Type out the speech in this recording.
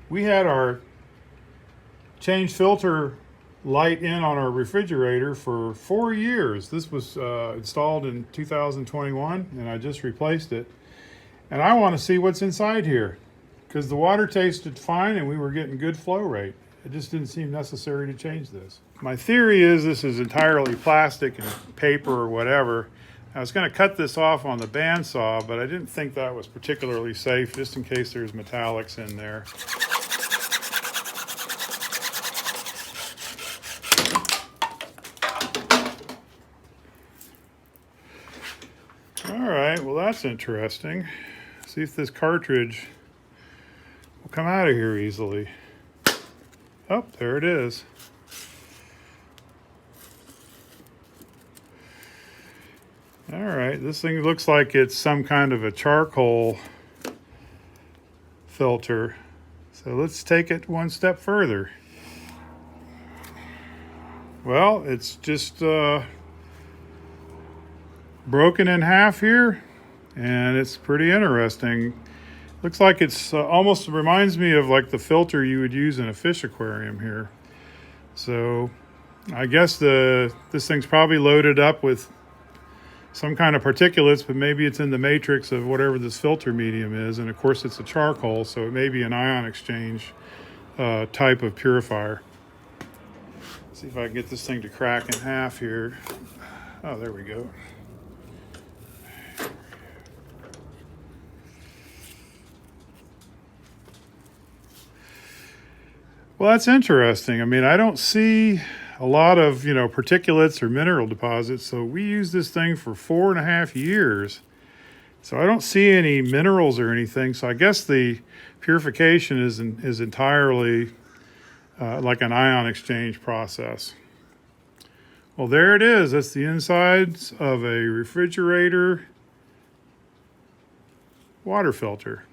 We had our change filter light in on our refrigerator for 4 years. This was installed in 2021 and I just replaced it. And I want to see what's inside here because the water tasted fine and we were getting good flow rate. It just didn't seem necessary to change this. My theory is this is entirely plastic and paper or whatever. I was going to cut this off on the bandsaw, but I didn't think that was particularly safe just in case there's metallics in there. All right, well that's interesting. See if this cartridge will come out of here easily. Oh, there it is. All right, this thing looks like it's some kind of a charcoal filter. So let's take it one step further. Well, it's just broken in half here, and it's pretty interesting. Looks like it's almost reminds me of like the filter you would use in a fish aquarium here. So I guess this thing's probably loaded up with some kind of particulates, but maybe it's in the matrix of whatever this filter medium is. And of course it's a charcoal, so it may be an ion exchange type of purifier. Let's see if I can get this thing to crack in half here. Oh, there we go. Well, that's interesting. I mean, I don't see a lot of, particulates or mineral deposits. So we used this thing for 4.5 years. So I don't see any minerals or anything. So I guess the purification is entirely like an ion exchange process. Well, there it is. That's the insides of a refrigerator water filter.